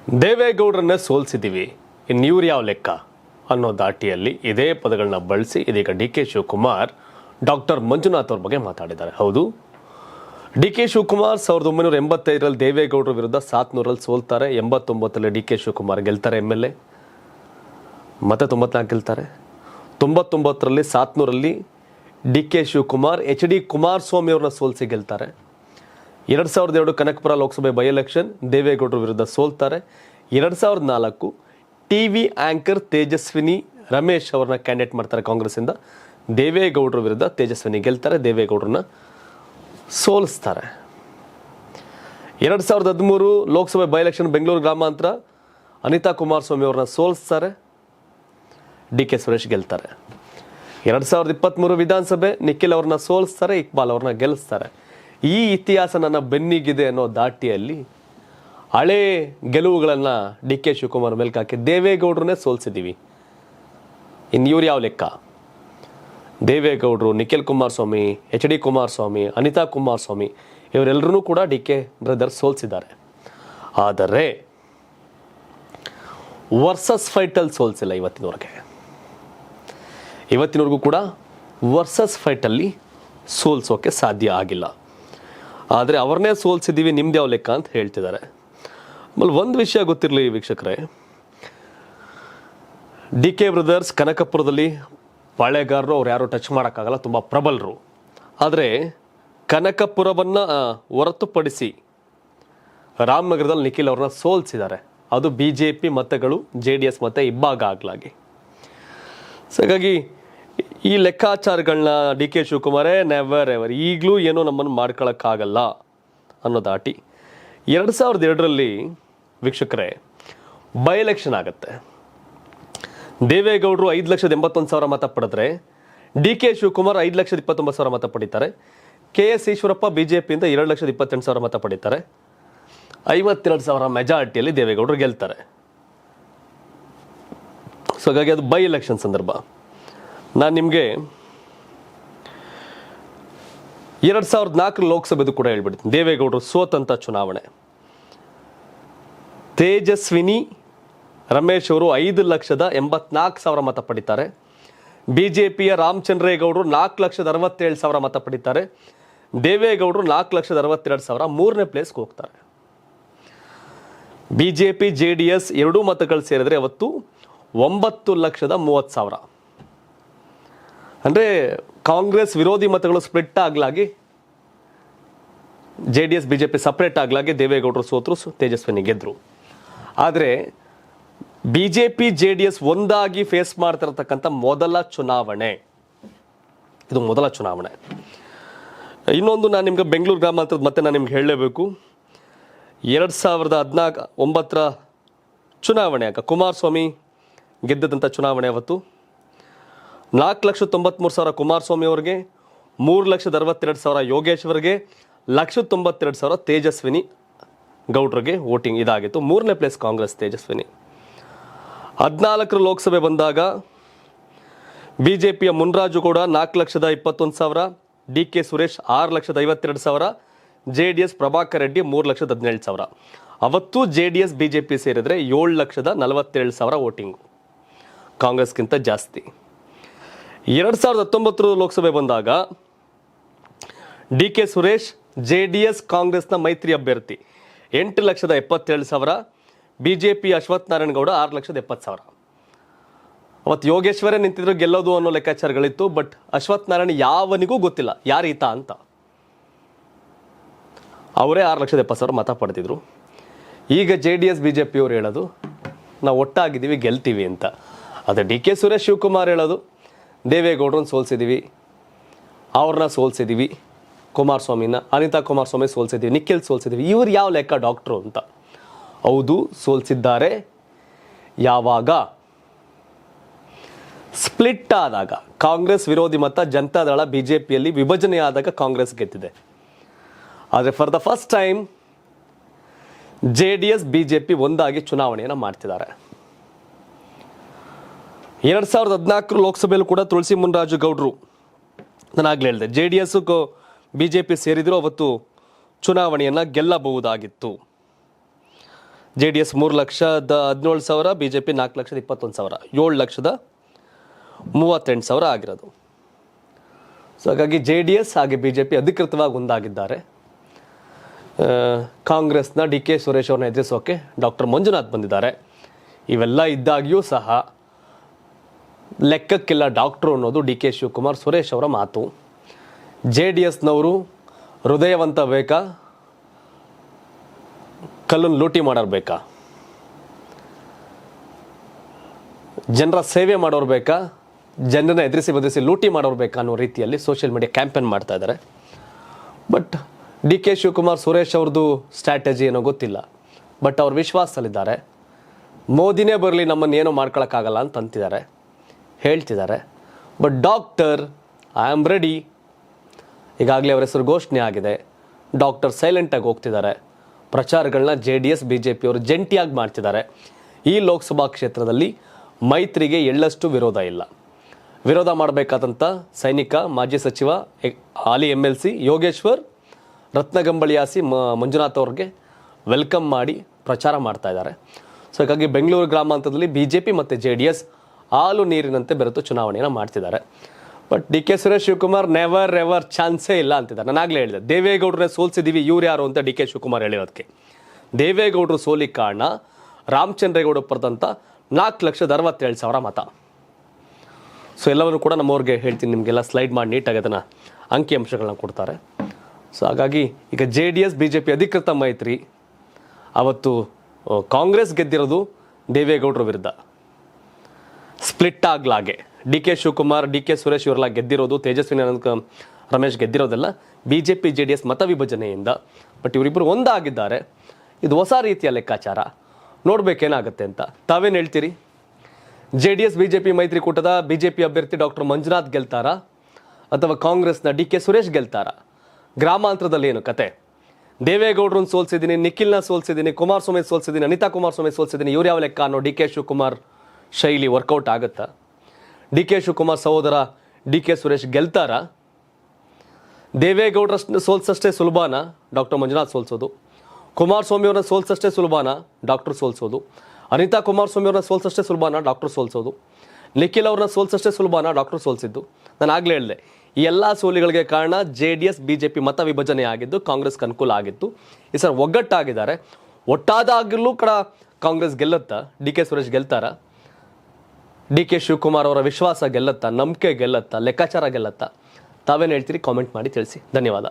ದೇವೇಗೌಡರನ್ನ ಸೋಲಿಸಿದ್ದೀವಿ, ಇನ್ನು ಇವ್ರು ಯಾವ ಲೆಕ್ಕ ಅನ್ನೋ ದಾಟಿಯಲ್ಲಿ ಇದೇ ಪದಗಳನ್ನ ಬಳಸಿ ಇದೀಗ D K Shivakumar doctor Manjunath ಅವ್ರ ಬಗ್ಗೆ ಮಾತಾಡಿದ್ದಾರೆ. ಹೌದು, ಡಿ ಕೆ ಶಿವಕುಮಾರ್ 1985ರಲ್ಲಿ ದೇವೇಗೌಡರ ವಿರುದ್ಧ 700ರಲ್ಲಿ ಸೋಲ್ತಾರೆ. 89ರಲ್ಲಿ ಡಿ ಕೆ ಶಿವಕುಮಾರ್ ಗೆಲ್ತಾರೆ MLA, ಮತ್ತೆ 94 ಗೆಲ್ತಾರೆ. 99ರಲ್ಲಿ 700ರಲ್ಲಿ D K Shivakumar HD Kumaraswamy ಅವ್ರನ್ನ ಸೋಲಿಸಿ ಗೆಲ್ತಾರೆ. 2002 ಕನಕಪುರ ಲೋಕಸಭೆ ಬೈ ಎಲೆಕ್ಷನ್ ದೇವೇಗೌಡರ ವಿರುದ್ಧ ಸೋಲ್ತಾರೆ. 2004 TV ಆಂಕರ್ ತೇಜಸ್ವಿನಿ ರಮೇಶ್ ಅವ್ರನ್ನ ಕ್ಯಾಂಡಿಡೇಟ್ ಮಾಡ್ತಾರೆ ಕಾಂಗ್ರೆಸ್ಸಿಂದ. ದೇವೇಗೌಡರ ವಿರುದ್ಧ ತೇಜಸ್ವಿನಿ ಗೆಲ್ತಾರೆ, ದೇವೇಗೌಡರನ್ನ ಸೋಲಿಸ್ತಾರೆ. 2013 ಲೋಕಸಭೆ ಬೈ ಎಲೆಕ್ಷನ್ ಬೆಂಗಳೂರು ಗ್ರಾಮಾಂತರ ಅನಿತಾ ಕುಮಾರಸ್ವಾಮಿ ಅವ್ರನ್ನ ಸೋಲಿಸ್ತಾರೆ, ಡಿ ಕೆ ಸುರೇಶ್ ಗೆಲ್ತಾರೆ. 2023 ವಿಧಾನಸಭೆ ನಿಖಿಲ್ ಅವ್ರನ್ನ ಸೋಲಿಸ್ತಾರೆ, ಇಕ್ಬಾಲ್ ಅವ್ರನ್ನ ಗೆಲ್ಲಿಸ್ತಾರೆ. ಈ ಇತಿಹಾಸ ನನ್ನ ಬೆನ್ನಿಗಿದೆ ಅನ್ನೋ ದಾಟಿಯಲ್ಲಿ ಹಳೆ ಗೆಲುವುಗಳನ್ನು ಡಿ ಕೆ ಶಿವಕುಮಾರ್ ಮೇಲ್ಕೆ ಹಾಕಿ ದೇವೇಗೌಡರನ್ನೇ ಸೋಲಿಸಿದ್ದೀವಿ, ಇನ್ನು ಇವ್ರು ಯಾವ ಲೆಕ್ಕ. ದೇವೇಗೌಡರು, ನಿಖಿಲ್ ಕುಮಾರಸ್ವಾಮಿ, HD ಕುಮಾರಸ್ವಾಮಿ, ಅನಿತಾ ಕುಮಾರಸ್ವಾಮಿ ಇವರೆಲ್ಲರೂ ಕೂಡ ಡಿ ಕೆ ಬ್ರದರ್ಸ್ ಸೋಲಿಸಿದ್ದಾರೆ. ಆದರೆ ವರ್ಸಸ್ ಫೈಟಲ್ಲಿ ಸೋಲಿಸಿಲ್ಲ ಇವತ್ತಿನವರೆಗೂ ಕೂಡ ವರ್ಸಸ್ ಫೈಟಲ್ಲಿ ಸೋಲಿಸೋಕೆ ಸಾಧ್ಯ ಆಗಿಲ್ಲ. ಆದರೆ ಅವ್ರನ್ನೇ ಸೋಲಿಸಿದ್ದೀವಿ, ನಿಮ್ದು ಯಾವ ಲೆಕ್ಕ ಅಂತ ಹೇಳ್ತಿದ್ದಾರೆ. ಆಮೇಲೆ ಒಂದು ವಿಷಯ ಗೊತ್ತಿರಲಿ ವೀಕ್ಷಕರೇ, ಡಿ ಕೆ ಬ್ರದರ್ಸ್ ಕನಕಪುರದಲ್ಲಿ ಪಾಳೆಗಾರರು, ಅವ್ರು ಯಾರು ಟಚ್ ಮಾಡೋಕ್ಕಾಗಲ್ಲ, ತುಂಬ ಪ್ರಬಲರು. ಆದರೆ ಕನಕಪುರವನ್ನು ಹೊರತುಪಡಿಸಿ ರಾಮನಗರದಲ್ಲಿ ನಿಖಿಲ್ ಅವ್ರನ್ನ ಸೋಲಿಸಿದ್ದಾರೆ. ಅದು BJP ಮತಗಳು JDS ಮತ ಇಬ್ಬಾಗ ಆಗಲಾಗಿ. ಸೊ ಹಾಗಾಗಿ ಈ ಲೆಕ್ಕಾಚಾರಗಳನ್ನ ಡಿ ಕೆ ಶಿವಕುಮಾರೇ ನೆವರ್ ಎವರ್ ಈಗಲೂ ಏನೋ ನಮ್ಮನ್ನು ಮಾಡ್ಕೊಳಕ್ಕಾಗಲ್ಲ ಅನ್ನೋ ದಾಟಿ. 2002ರಲ್ಲಿ ವೀಕ್ಷಕರೇ ಬೈ ಎಲೆಕ್ಷನ್ ಆಗುತ್ತೆ. ದೇವೇಗೌಡರು 5,81,000 ಮತ ಪಡೆದ್ರೆ ಡಿ ಕೆ ಶಿವಕುಮಾರ್ 5,29,000 ಮತ ಪಡಿತಾರೆ. KS ಈಶ್ವರಪ್ಪ BJPಯಿಂದ 2,28,000 ಮತ ಪಡಿತಾರೆ. 52,000 ಮೆಜಾರಿಟಿಯಲ್ಲಿ ದೇವೇಗೌಡರು ಗೆಲ್ತಾರೆ. ಸೊ ಹಾಗಾಗಿ ಅದು ಬೈ ಎಲೆಕ್ಷನ್ ಸಂದರ್ಭ. ನಾನು ನಿಮಗೆ 2004 ಲೋಕಸಭೆದು ಕೂಡ ಹೇಳ್ಬಿಡ್ತೀನಿ. ದೇವೇಗೌಡರು ಸೋತಂತ ಚುನಾವಣೆ, ತೇಜಸ್ವಿನಿ ರಮೇಶ್ ಅವರು 5,84,000 ಮತ ಪಡಿತಾರೆ. BJPಯ ರಾಮಚಂದ್ರೇಗೌಡರು 4,67,000 ಮತ ಪಡಿತಾರೆ. ದೇವೇಗೌಡರು 4,62,000 ಮೂರನೇ ಪ್ಲೇಸ್ಗೆ ಹೋಗ್ತಾರೆ. BJP JDS ಎರಡೂ ಮತಗಳು ಸೇರಿದ್ರೆ ಅವತ್ತು 9,30,000. ಅಂದರೆ ಕಾಂಗ್ರೆಸ್ ವಿರೋಧಿ ಮತಗಳು ಸ್ಪ್ಲಿಟ್ ಆಗಲಾಗಿ JDS BJP ಸಪ್ರೇಟ್ ಆಗಲಾಗಿ ದೇವೇಗೌಡರು ಸೋತರು, ತೇಜಸ್ವಿನಿ ಗೆದ್ರು. ಆದರೆ BJP JDS ಒಂದಾಗಿ ಫೇಸ್ ಮಾಡ್ತಿರತಕ್ಕಂಥ ಮೊದಲ ಚುನಾವಣೆ ಇದು, ಮೊದಲ ಚುನಾವಣೆ. ಇನ್ನೊಂದು ನಾನು ನಿಮ್ಗೆ ಬೆಂಗಳೂರು ಗ್ರಾಮಾಂತರದ ಮತ್ತೆ ನಾನು ನಿಮ್ಗೆ ಹೇಳಲೇಬೇಕು. 2019 ಚುನಾವಣೆ ಆಗ ಕುಮಾರಸ್ವಾಮಿ ಗೆದ್ದಂಥ ಚುನಾವಣೆ. ಅವತ್ತು 4,93,000 ಕುಮಾರಸ್ವಾಮಿ ಅವರಿಗೆ, 3,62,000 ಯೋಗೇಶ್ ಅವರಿಗೆ, 1,92,000 ತೇಜಸ್ವಿನಿ ಗೌಡ್ರಿಗೆ ವೋಟಿಂಗ್ ಇದಾಗಿತ್ತು. ಮೂರನೇ ಪ್ಲೇಸ್ ಕಾಂಗ್ರೆಸ್, ತೇಜಸ್ವಿನಿ. 14 ಲೋಕಸಭೆ ಬಂದಾಗ BJPಯ Muniraju Gowda 4,21,000, D K Suresh 6,52,000, JDS Prabhakar Reddy 3,17,000. ಅವತ್ತು JDS BJP ಸೇರಿದ್ರೆ 7,47,000 ವೋಟಿಂಗು, ಕಾಂಗ್ರೆಸ್ಗಿಂತ ಜಾಸ್ತಿ. 2019 ಲೋಕಸಭೆ ಬಂದಾಗ ಡಿ ಕೆ ಸುರೇಶ್ JDS ಕಾಂಗ್ರೆಸ್ನ ಮೈತ್ರಿ ಅಭ್ಯರ್ಥಿ 8,77,000, BJP ಅಶ್ವಥ್ ನಾರಾಯಣ ಗೌಡ 6,70,000. ಅವತ್ತು ಯೋಗೇಶ್ವರೇ ನಿಂತಿದ್ರು ಗೆಲ್ಲೋದು ಅನ್ನೋ ಲೆಕ್ಕಾಚಾರಗಳಿತ್ತು. ಬಟ್ ಅಶ್ವಥ್ ನಾರಾಯಣ ಯಾವನಿಗೂ ಗೊತ್ತಿಲ್ಲ ಯಾರು ಈತ ಅಂತ. ಅವರೇ 6,70,000 ಮತ ಪಡೆದಿದ್ರು. ಈಗ JDS BJP ಅವ್ರು ಹೇಳೋದು ನಾವು ಒಟ್ಟಾಗಿದ್ದೀವಿ, ಗೆಲ್ತೀವಿ ಅಂತ. ಅದೇ ಡಿ ಕೆ ಸುರೇಶ್ ಶಿವಕುಮಾರ್ ಹೇಳೋದು ದೇವೇಗೌಡರನ್ನ ಸೋಲಿಸಿದ್ದೀವಿ, ಅವ್ರನ್ನ ಸೋಲಿಸಿದ್ದೀವಿ, ಕುಮಾರಸ್ವಾಮಿನ, ಅನಿತಾ ಕುಮಾರಸ್ವಾಮಿ ಸೋಲಿಸಿದ್ದೀವಿ, ನಿಖಿಲ್ ಸೋಲಿಸಿದ್ದೀವಿ. ಇವ್ರು ಯಾವ ಲೆಕ್ಕ ಡಾಕ್ಟ್ರು ಅಂತ. ಹೌದು, ಸೋಲಿಸಿದ್ದಾರೆ. ಯಾವಾಗ? ಸ್ಪ್ಲಿಟ್ ಆದಾಗ, ಕಾಂಗ್ರೆಸ್ ವಿರೋಧಿ ಮತ ಜನತಾದಳ BJPಯಲ್ಲಿ ವಿಭಜನೆ ಆದಾಗ ಕಾಂಗ್ರೆಸ್ ಗೆದ್ದಿದೆ. ಆದರೆ for the first time JDS BJP ಒಂದಾಗಿ ಚುನಾವಣೆಯನ್ನು ಮಾಡ್ತಿದ್ದಾರೆ. 2014 ಲೋಕಸಭೆಯಲ್ಲೂ ಕೂಡ ತುಳಸಿ ಮುನ್ರಾಜು ಗೌಡ್ರು, ನಾನು ಆಗಲೇ ಹೇಳಿದೆ, JDS BJP ಸೇರಿದ್ರು ಅವತ್ತು ಚುನಾವಣೆಯನ್ನು ಗೆಲ್ಲಬಹುದಾಗಿತ್ತು. JDS 3,17,000, BJP 4,21,000, 7,38,000 ಆಗಿರೋದು. ಸೊ ಹಾಗಾಗಿ JDS ಹಾಗೆ BJP ಅಧಿಕೃತವಾಗಿ ಒಂದಾಗಿದ್ದಾರೆ. ಕಾಂಗ್ರೆಸ್ನ DK ಸುರೇಶ್ ಅವ್ರನ್ನ ಎದುರಿಸೋಕೆ ಡಾಕ್ಟರ್ ಮಂಜುನಾಥ್ ಬಂದಿದ್ದಾರೆ. ಇವೆಲ್ಲ ಇದ್ದಾಗಿಯೂ ಸಹ ಲೆಕ್ಕಕ್ಕಿಲ್ಲ ಡಾಕ್ಟ್ರು ಅನ್ನೋದು DK ಶಿವಕುಮಾರ್ ಸುರೇಶ್ ಅವರ ಮಾತು. JDSನವರು ಹೃದಯವಂತ ಬೇಕಾ, ಕಲ್ಲನ್ನು ಲೂಟಿ ಮಾಡೋರು ಬೇಕಾ, ಜನರ ಸೇವೆ ಮಾಡೋರು ಬೇಕಾ, ಜನರನ್ನ ಎದುರಿಸಿ ಲೂಟಿ ಮಾಡೋರು ಬೇಕಾ ಅನ್ನೋ ರೀತಿಯಲ್ಲಿ ಸೋಷಿಯಲ್ ಮೀಡಿಯಾ ಕ್ಯಾಂಪೇನ್ ಮಾಡ್ತಾ ಇದ್ದಾರೆ. ಬಟ್ DK ಶಿವಕುಮಾರ್ ಸುರೇಶ್ ಅವ್ರದ್ದು ಸ್ಟ್ರಾಟಜಿ ಏನೋ ಗೊತ್ತಿಲ್ಲ. ಬಟ್ ಅವ್ರ ವಿಶ್ವಾಸದಲ್ಲಿದ್ದಾರೆ. ಮೋದಿನೇ ಬರಲಿ ನಮ್ಮನ್ನೇನೋ ಮಾಡ್ಕೊಳಕ್ಕಾಗಲ್ಲ ಅಂತ ಅಂತಿದ್ದಾರೆ, ಹೇಳ್ತಿದ್ದಾರೆ. But doctor I am ready, ಈಗಾಗಲೇ ಅವರ ಹೆಸರು ಘೋಷಣೆ ಆಗಿದೆ. ಡಾಕ್ಟರ್ ಸೈಲೆಂಟಾಗಿ ಹೋಗ್ತಿದ್ದಾರೆ. ಪ್ರಚಾರಗಳನ್ನ JDS BJP ಅವರು ಜಂಟಿಯಾಗಿ ಮಾಡ್ತಿದ್ದಾರೆ. ಈ ಲೋಕಸಭಾ ಕ್ಷೇತ್ರದಲ್ಲಿ ಮೈತ್ರಿಗೆ ಎಳ್ಳಷ್ಟು ವಿರೋಧ ಇಲ್ಲ. ವಿರೋಧ ಮಾಡಬೇಕಾದಂಥ ಸೈನಿಕ, ಮಾಜಿ ಸಚಿವ, ಹಾಲಿ MLC ಯೋಗೇಶ್ವರ್, ರತ್ನಗಂಬಳಿಯಾಸಿ ಮಂಜುನಾಥ್ ಅವ್ರಿಗೆ ವೆಲ್ಕಮ್ ಮಾಡಿ ಪ್ರಚಾರ ಮಾಡ್ತಾ ಇದ್ದಾರೆ. ಸೊ ಹಾಗಾಗಿ ಬೆಂಗಳೂರು ಗ್ರಾಮಾಂತರದಲ್ಲಿ BJP ಮತ್ತು JDS ಹಾಲು ನೀರಿನಂತೆ ಬೆರೆತು ಚುನಾವಣೆಯನ್ನು ಮಾಡ್ತಿದ್ದಾರೆ. But DK Suresh Shivakumar never ever ಚಾನ್ಸೇ ಇಲ್ಲ ಅಂತಿದ್ದಾರೆ. ನಾನು ಆಗಲೇ ಹೇಳಿದೆ, ದೇವೇಗೌಡರನ್ನೇ ಸೋಲಿಸಿದ್ದೀವಿ, ಇವ್ರು ಯಾರು ಅಂತ DK ಶಿವಕುಮಾರ್ ಹೇಳಿರೋದಕ್ಕೆ. ದೇವೇಗೌಡರು ಸೋಲಿಗೆ ಕಾರಣ ರಾಮಚಂದ್ರೇಗೌಡ ಪಡೆದಂಥ 4,67,000 ಮತ. ಸೊ ಎಲ್ಲವನ್ನು ಕೂಡ ನಮ್ಮವ್ರಿಗೆ ಹೇಳ್ತೀನಿ, ನಿಮಗೆಲ್ಲ ಸ್ಲೈಡ್ ಮಾಡಿ ನೀಟಾಗಿ ಅದನ್ನು ಅಂಕಿಅಂಶಗಳನ್ನ ಕೊಡ್ತಾರೆ. ಸೊ ಹಾಗಾಗಿ ಈಗ JDS BJP ಅಧಿಕೃತ ಮೈತ್ರಿ. ಅವತ್ತು ಕಾಂಗ್ರೆಸ್ ಗೆದ್ದಿರೋದು ದೇವೇಗೌಡರ ವಿರುದ್ಧ, ಸ್ಪ್ಲಿಟ್ ಆಗ್ಲಾಗೆ. DK ಶಿವಕುಮಾರ್, DK ಸುರೇಶ್ ಇವರೆಲ್ಲ ಗೆದ್ದಿರೋದು, ತೇಜಸ್ವಿನಿ ರಮೇಶ್ ಗೆದ್ದಿರೋದೆಲ್ಲ BJP JDS ಮತ ವಿಭಜನೆಯಿಂದ. ಬಟ್ ಇವರಿಬ್ಬರು ಒಂದಾಗಿದ್ದಾರೆ. ಇದು ಹೊಸ ರೀತಿಯ ಲೆಕ್ಕಾಚಾರ, ನೋಡ್ಬೇಕೇನಾಗುತ್ತೆ ಅಂತ. ತಾವೇನು ಹೇಳ್ತೀರಿ? JDS BJP ಮೈತ್ರಿಕೂಟದ BJP ಅಭ್ಯರ್ಥಿ ಡಾಕ್ಟರ್ ಮಂಜುನಾಥ್ ಗೆಲ್ತಾರಾ ಅಥವಾ ಕಾಂಗ್ರೆಸ್ನ DK ಸುರೇಶ್ ಗೆಲ್ತಾರಾ? ಗ್ರಾಮಾಂತರದಲ್ಲಿ ಏನು ಕತೆ? ದೇವೇಗೌಡರನ್ನ ಸೋಲ್ಸಿದ್ದೀನಿ, ನಿಖಿಲ್ನ ಸೋಲ್ಸಿದ್ದೀನಿ, ಕುಮಾರಸ್ವಾಮಿ ಸೋಲ್ಸಿದ್ದೀನಿ, ಅನಿತಾ ಕುಮಾರಸ್ವಾಮಿ ಸೋಲ್ಸಿದ್ದೀನಿ, ಇವ್ರು ಯಾವ ಲೆಕ್ಕ ಅನ್ನೋ DK ಶಿವಕುಮಾರ್ ಶೈಲಿ ವರ್ಕೌಟ್ ಆಗುತ್ತಾ? DK ಶಿವಕುಮಾರ್ ಸಹೋದರ DK ಸುರೇಶ್ ಗೆಲ್ತಾರಾ? ದೇವೇಗೌಡರ ಸೋಲ್ಸಷ್ಟೇ ಸುಲಭನಾ ಡಾಕ್ಟರ್ ಮಂಜುನಾಥ್ ಸೋಲ್ಸೋದು? ಕುಮಾರಸ್ವಾಮಿ ಅವ್ರನ್ನ ಸೋಲ್ಸಷ್ಟೇ ಸುಲಭನಾ ಡಾಕ್ಟರ್ ಸೋಲ್ಸೋದು? ಅನಿತಾ ಕುಮಾರಸ್ವಾಮಿ ಅವ್ರನ್ನ ಸೋಲ್ಸಷ್ಟೇ ಸುಲಭನಾ ಡಾಕ್ಟರ್ ಸೋಲ್ಸೋದು? ನಿಖಿಲ್ ಅವ್ರನ್ನ ಸೋಲ್ಸಷ್ಟೇ ಸುಲಭನಾ ಡಾಕ್ಟರ್ ಸೋಲ್ಸಿದ್ದು? ನಾನು ಆಗಲೇ ಹೇಳಿದೆ, ಈ ಎಲ್ಲ ಸೋಲಿಗಳಿಗೆ ಕಾರಣ JDS BJP ಮತ ವಿಭಜನೆ ಆಗಿದ್ದು, ಕಾಂಗ್ರೆಸ್ಗೆ ಅನುಕೂಲ ಆಗಿತ್ತು. ಈ ಸರ್ ಒಗ್ಗಟ್ಟಾಗಿದ್ದಾರೆ. ಒಟ್ಟಾದಾಗಲೂ ಕೂಡ ಕಾಂಗ್ರೆಸ್ ಗೆಲ್ಲುತ್ತಾ? DK ಸುರೇಶ್ ಗೆಲ್ತಾರಾ? DK ಶಿವಕುಮಾರ್ ಅವರ ವಿಶ್ವಾಸ ಗೆಲ್ಲತ್ತಾ? ನಂಬಿಕೆ ಗೆಲ್ಲತ್ತಾ? ಲೆಕ್ಕಾಚಾರ ಗೆಲ್ಲತ್ತಾ? ತಾವೇನು ಹೇಳ್ತೀರಿ? ಕಾಮೆಂಟ್ ಮಾಡಿ ತಿಳಿಸಿ. ಧನ್ಯವಾದ.